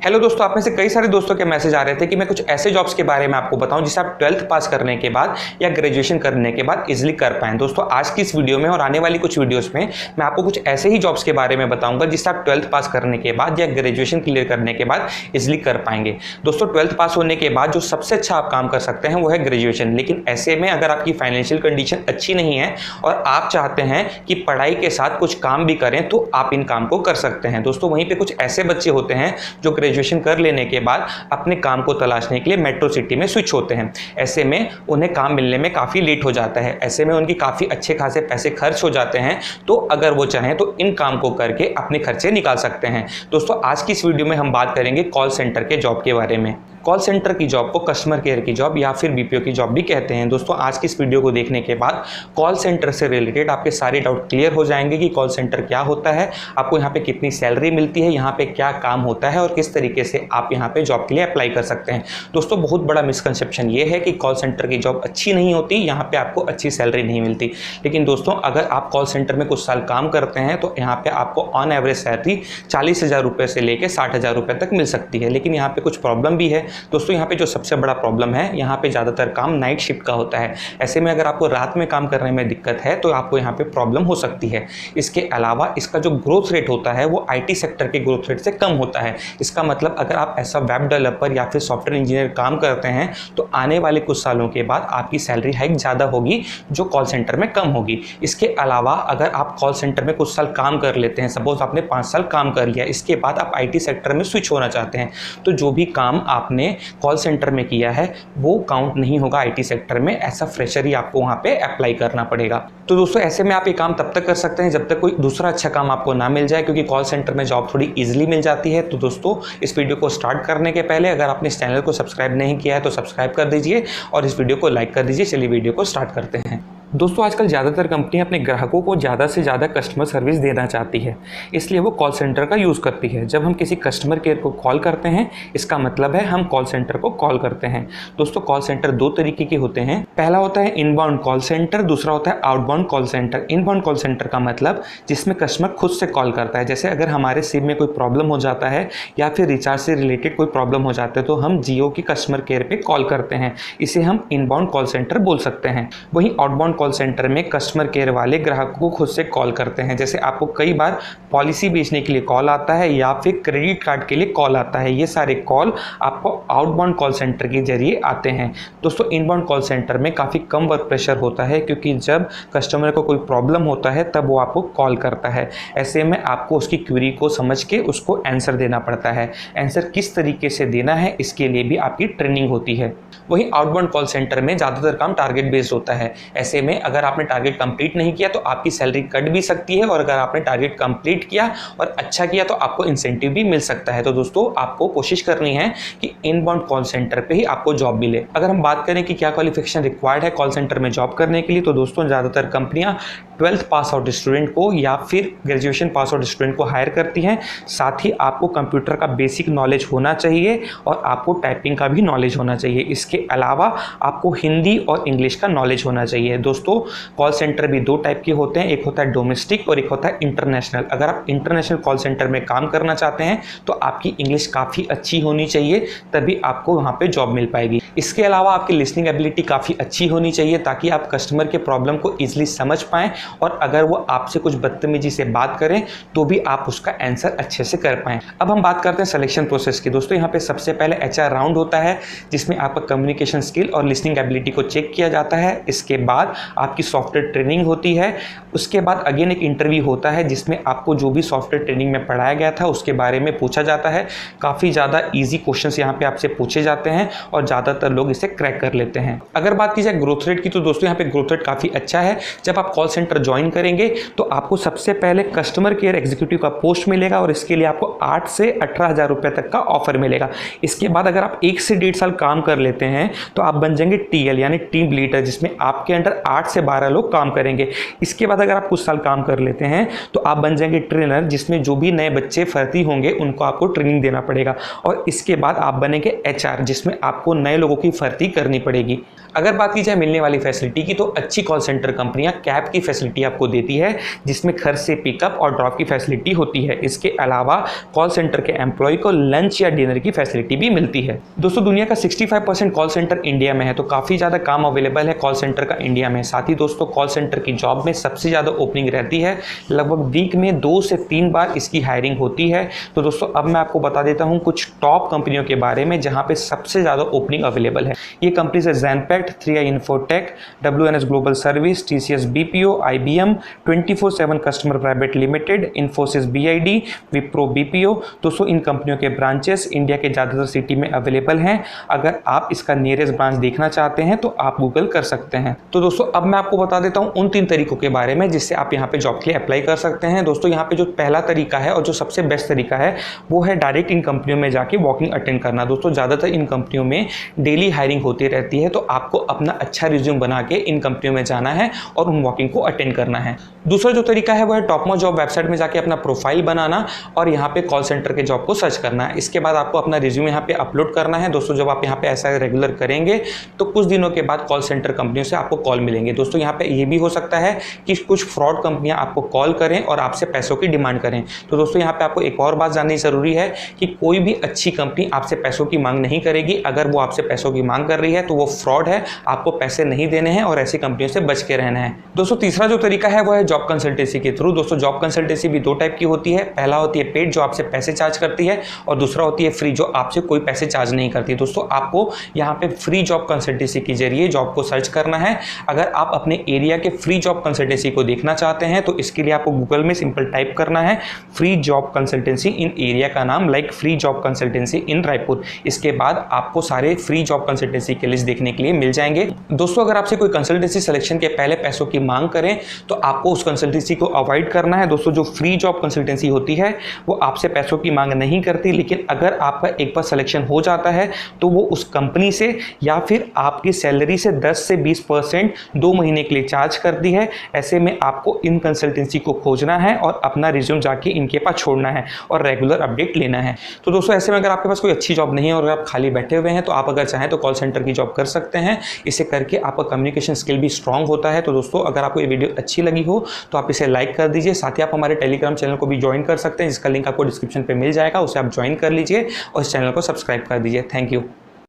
Hello दोस्तों, आप में से कई सारे दोस्तों के मैसेज आ रहे थे कि मैं कुछ ऐसे जॉब्स के बारे में आपको बताऊं जिसे आप 12th पास करने के बाद या ग्रेजुएशन करने के बाद इजीली कर पाएं। दोस्तों आज की इस वीडियो में और आने वाली कुछ वीडियोस में मैं आपको कुछ ऐसे ही जॉब्स के बारे में बताऊंगा जिसे आप 12th पास करने के बाद या ग्रेजुएशन क्लियर करने के बाद इजीली कर पाएंगे। दोस्तों 12th पास होने के बाद जो सबसे अच्छा आप काम कर सकते हैं वो है ग्रेजुएशन। लेकिन ऐसे में अगर आपकी फाइनेंशियल कंडीशन अच्छी नहीं है और आप चाहते हैं कि पढ़ाई के साथ कुछ काम भी करें तो आप इन काम को कर सकते हैं। दोस्तों वहीं पे कुछ ऐसे बच्चे होते हैं जो ग्रेजुएशन कर लेने के बाद अपने काम को तलाशने के लिए मेट्रो सिटी में स्विच होते हैं। ऐसे में उन्हें काम मिलने में काफ़ी लेट हो जाता है। ऐसे में उनकी काफ़ी अच्छे खासे पैसे खर्च हो जाते हैं। तो अगर वो चाहें तो इन काम को करके अपने खर्चे निकाल सकते हैं। दोस्तों आज की इस वीडियो में हम बात करेंगे कॉल सेंटर के जॉब के बारे में। कॉल सेंटर की जॉब को कस्टमर केयर की जॉब या फिर बीपीओ की जॉब भी कहते हैं। दोस्तों आज की इस वीडियो को देखने के बाद कॉल सेंटर से रिलेटेड आपके सारे डाउट क्लियर हो जाएंगे कि कॉल सेंटर क्या होता है, आपको यहाँ पे कितनी सैलरी मिलती है, यहाँ पे क्या काम होता है और किस तरीके से आप यहाँ पे जॉब के लिए अप्लाई कर सकते हैं। दोस्तों बहुत बड़ा मिसकंसेप्शन ये है कि कॉल सेंटर की जॉब अच्छी नहीं होती, यहाँ पे आपको अच्छी सैलरी नहीं मिलती। लेकिन दोस्तों अगर आप कॉल सेंटर में कुछ साल काम करते हैं तो यहाँ पे आपको ऑन एवरेज सैलरी 40,000 रुपये से लेकर 60,000 रुपये तक मिल सकती है। लेकिन यहाँ पे कुछ प्रॉब्लम भी है। दोस्तों यहाँ पे जो सबसे बड़ा प्रॉब्लम है, यहाँ पे ज़्यादातर काम नाइट शिफ्ट का होता है। ऐसे में अगर आपको रात में काम करने में दिक्कत है तो आपको यहाँ पे प्रॉब्लम हो सकती है। इसके अलावा इसका जो ग्रोथ रेट होता है वो आईटी सेक्टर के ग्रोथ रेट से कम होता है। इसका मतलब अगर आप ऐसा वेब डेवलपर या फिर सॉफ्टवेयर इंजीनियर काम करते हैं तो आने वाले कुछ सालों के बाद आपकी सैलरी हाइक ज़्यादा होगी जो कॉल सेंटर में कम होगी। इसके अलावा अगर आप कॉल सेंटर में कुछ साल काम कर लेते हैं, सपोज आपने 5 साल काम कर लिया, इसके बाद आप आईटी सेक्टर में स्विच होना चाहते हैं, तो जो भी काम आपने कॉल सेंटर में किया है वो काउंट नहीं होगा आईटी सेक्टर में। ऐसा फ्रेशर ही आपको वहां पे अप्लाई करना पड़ेगा। तो दोस्तों ऐसे में आप ये काम तब तक कर सकते हैं जब तक कोई दूसरा अच्छा काम आपको ना मिल जाए, क्योंकि कॉल सेंटर में जॉब थोड़ी इजीली मिल जाती है। तो दोस्तों इस वीडियो को स्टार्ट करने के पहले अगर आपने इस चैनल को सब्सक्राइब नहीं किया है तो सब्सक्राइब कर दीजिए और इस वीडियो को लाइक कर दीजिए। चलिए वीडियो को स्टार्ट करते हैं। दोस्तों आजकल ज़्यादातर कंपनियां अपने ग्राहकों को ज़्यादा से ज़्यादा कस्टमर सर्विस देना चाहती है, इसलिए वो कॉल सेंटर का यूज़ करती है। जब हम किसी कस्टमर केयर को कॉल करते हैं इसका मतलब है हम कॉल सेंटर को कॉल करते हैं। दोस्तों कॉल सेंटर 2 तरीके के होते हैं। पहला होता है इनबाउंड कॉल सेंटर, दूसरा होता है outbound call centre. Inbound call centre का मतलब जिसमें कस्टमर खुद से कॉल करता है। जैसे अगर हमारे सिम में कोई प्रॉब्लम हो जाता है या फिर रिचार्ज से रिलेटेड कोई प्रॉब्लम हो जाता है तो हम जियो की कस्टमर केयर पर कॉल करते हैं। इसे हम इनबाउंड कॉल सेंटर बोल सकते हैं। वहीं आउटबाउंड कॉल सेंटर में कस्टमर केयर वाले ग्राहकों को खुद से कॉल करते हैं। जैसे आपको कई बार पॉलिसी बेचने के लिए कॉल आता है या फिर क्रेडिट कार्ड के लिए कॉल आता है। ये सारे कॉल आपको आउटबाउंड कॉल सेंटर के जरिए आते हैं। दोस्तों इनबाउंड कॉल सेंटर में काफ़ी कम वर्क प्रेशर होता है, क्योंकि जब कस्टमर को कोई प्रॉब्लम होता है तब वो आपको कॉल करता है। ऐसे में आपको उसकी क्वेरी को समझ के उसको आंसर देना पड़ता है। आंसर किस तरीके से देना है इसके लिए भी आपकी ट्रेनिंग होती है। वहीं आउटबाउंड कॉल सेंटर में ज़्यादातर काम टारगेट बेस्ड होता है। ऐसे में अगर आपने टारगेट कंप्लीट नहीं किया तो आपकी सैलरी कट भी सकती है, और अगर आपने टारगेट कंप्लीट किया और अच्छा किया तो आपको इंसेंटिव भी मिल सकता है। तो दोस्तों आपको कोशिश करनी है कि इनबाउंड कॉल सेंटर पे ही आपको जॉब मिले। अगर हम बात करें कि क्या क्वालिफिकेशन रिक्वायर्ड है कॉल सेंटर में जॉब करने के लिए, तो दोस्तों ज़्यादातर कंपनियां 12th पास आउट स्टूडेंट को या फिर ग्रेजुएशन पास आउट स्टूडेंट को हायर करती हैं। साथ ही आपको कंप्यूटर का बेसिक नॉलेज होना चाहिए और आपको टाइपिंग का भी नॉलेज होना चाहिए। इसके अलावा आपको हिंदी और इंग्लिश का नॉलेज होना चाहिए। दोस्तों कॉल सेंटर भी 2 टाइप के होते हैं, एक होता है डोमेस्टिक और एक होता है इंटरनेशनल। अगर आप इंटरनेशनल कॉल सेंटर में काम करना चाहते हैं तो आपकी इंग्लिश काफ़ी अच्छी होनी चाहिए, तभी आपको वहाँ पे जॉब मिल पाएगी। इसके अलावा आपकी लिसनिंग एबिलिटी काफ़ी अच्छी होनी चाहिए ताकि आप कस्टमर के प्रॉब्लम को ईजिली समझ पाएँ, और अगर वो आपसे कुछ बदतमीजी से बात करें तो भी आप उसका आंसर अच्छे से कर पाएँ। अब हम बात करते हैं सिलेक्शन प्रोसेस की। दोस्तों यहाँ पे सबसे पहले HR राउंड होता है जिसमें आपका कम्युनिकेशन स्किल और लिसनिंग एबिलिटी को चेक किया जाता है। इसके बाद आपकी सॉफ्टवेयर ट्रेनिंग होती है। उसके बाद अगेन एक इंटरव्यू होता है जिसमें आपको जो भी सॉफ्टवेयर ट्रेनिंग में पढ़ाया गया था उसके बारे में पूछा जाता है। काफ़ी ज़्यादा ईजी क्वेश्चंस यहाँ पे आपसे पूछे जाते हैं और ज़्यादातर लोग इसे क्रैक कर लेते हैं। अगर बात की जाए ग्रोथ रेट की तो दोस्तों यहाँ पे ग्रोथ रेट काफ़ी अच्छा है। जब आप कॉल सेंटर ज्वाइन करेंगे तो आपको सबसे पहले कस्टमर केयर एग्जीक्यूटिव का पोस्ट मिलेगा और इसके लिए आपको 8 से 18,000 रुपये तक का ऑफर मिलेगा। इसके बाद अगर आप 1 से 1.5 साल काम कर लेते हैं तो आप बन जाएंगे TL यानी टीम लीडर, जिसमें आपके अंडर 8 से 12 लोग काम करेंगे। इसके बाद अगर आप कुछ साल काम कर लेते हैं तो आप बन जाएंगे ट्रेनर, जिसमें जो भी नए बच्चे भर्ती होंगे उनको आपको ट्रेनिंग देना पड़ेगा। और इसके बाद आप बनेंगे HR, जिसमें आपको नए लोगों की भर्ती करनी पड़ेगी। अगर बात की जाए मिलने वाली फैसिलिटी की तो अच्छी कॉल सेंटर कंपनियां कैब की फैसिलिटी फैसिलिटी आपको देती है, जिसमें घर से पिकअप और ड्रॉप की फैसिलिटी होती है। इसके अलावा कॉल सेंटर के एम्प्लॉय को लंच या डिनर की फैसिलिटी भी मिलती है। दोस्तों दुनिया का 65% कॉल सेंटर इंडिया में है, तो काफ़ी ज़्यादा काम अवेलेबल है कॉल सेंटर का इंडिया में। साथ ही दोस्तों कॉल सेंटर की जॉब में सबसे ज़्यादा ओपनिंग रहती है, लगभग वीक में 2 से 3 बार इसकी हायरिंग होती है। तो दोस्तों अब मैं आपको बता देता हूँ कुछ टॉप कंपनियों के बारे में जहाँ पे सबसे ज़्यादा ओपनिंग अवेलेबल है। ये कंपनीज है ज़ेनपैक्ट, 3i infotech, WNS global service, TCS BPO, IBM, 24/7 customer private limited, Infosys BID, Wipro BPO। दोस्तों इन कंपनियों के ब्रांचेस इंडिया के ज़्यादातर सिटी में अवेलेबल हैं। अगर आप इसका नियरेस्ट ब्रांच देखना चाहते हैं तो आप गूगल कर सकते हैं। तो दोस्तों अब मैं आपको बता देता हूँ उन 3 तरीकों के बारे में जिससे आप यहाँ पे जॉब के लिए अप्लाई कर सकते हैं। दोस्तों यहाँ पे जो पहला तरीका है और जो सबसे बेस्ट तरीका है वो है डायरेक्ट इन कंपनियों में जाके वॉकिंग अटेंड करना। दोस्तों ज़्यादातर इन कंपनियों में डेली हायरिंग होती रहती है, तो आपको अपना अच्छा रिज्यूम बना के इन कंपनियों में जाना है और उन वॉकिंग को अटेंड करना है। दूसरा जो तरीका है वो है टॉपमोस्ट जॉब वेबसाइट में जाके अपना प्रोफाइल बनाना और यहाँ पे कॉल सेंटर के जॉब को सर्च करना है। इसके बाद आपको अपना रिज्यूम यहाँ पे अपलोड करना है। दोस्तों जब आप यहाँ पे ऐसा रेगुलर करेंगे तो कुछ दिनों के बाद कॉल सेंटर कंपनियों से आपको कॉल मिलेंगे। दोस्तों यहाँ पे ये भी हो सकता है कि कुछ फ्रॉड कंपनियां आपको कॉल करें और आपसे पैसों की डिमांड करें। तो दोस्तों यहाँ पे आपको एक और बात जाननी जरूरी है कि कोई भी अच्छी कंपनी आपसे पैसों की मांग नहीं करेगी। अगर वो आपसे पैसों की मांग कर रही है तो वो फ्रॉड है, आपको पैसे नहीं देने हैं और ऐसी कंपनियों से बच के रहना है। दोस्तों तीसरा जो तरीका है वो है जॉब कंसल्टेंसी के थ्रू। दोस्तों जॉब कंसल्टेंसी भी 2 टाइप की होती है। पहला होती है पेड, जो आपसे पैसे चार्ज करती है, और दूसरा होती है फ्री, जो आपसे कोई पैसे चार्ज नहीं करती। दोस्तों आपको यहाँ पे फ्री जॉब कंसल्टेंसी के जरिए जॉब को सर्च करना है। अगर आप अपने एरिया के फ्री जॉब कंसल्टेंसी को देखना चाहते हैं तो इसके लिए आपको गूगल में सिंपल टाइप करना है फ्री जॉब कंसल्टेंसी इन एरिया का नाम, लाइक फ्री जॉब कंसल्टेंसी इन रायपुर। इसके बाद आपको सारे फ्री जॉब कंसल्टेंसी के लिस्ट देखने के लिए मिल जाएंगे। दोस्तों अगर आपसे कोई कंसल्टेंसी सिलेक्शन के पहले पैसों की मांग करें तो आपको उस कंसल्टेंसी को अवॉइड करना है। दोस्तों जो फ्री जॉब कंसल्टेंसी होती है वो आपसे पैसों की मांग नहीं करती, लेकिन अगर आपका एक बार सिलेक्शन हो जाता है तो वो उस कंपनी से या फिर आपकी सैलरी से 10 से 20% 2 महीने के लिए चार्ज करती है। ऐसे में आपको इन कंसल्टेंसी को खोजना है और अपना रिज्यूम जाके इनके पास छोड़ना है और रेगुलर अपडेट लेना है। तो दोस्तों ऐसे में अगर आपके पास कोई अच्छी जॉब नहीं है और अगर आप खाली बैठे हुए हैं तो आप अगर चाहें तो कॉल सेंटर की जॉब कर सकते हैं। इसे करके आपका कम्युनिकेशन स्किल भी स्ट्रांग होता है। तो दोस्तों अगर आपको ये वीडियो अच्छी लगी हो तो आप इसे लाइक कर दीजिए। साथ ही आप हमारे टेलीग्राम चैनल को भी ज्वाइन कर सकते हैं, जिसका लिंक आपको डिस्क्रिप्शन पे मिल जाएगा, उसे आप ज्वाइन कर लीजिए और इस चैनल को सब्सक्राइब कर दीजिए। Thank you.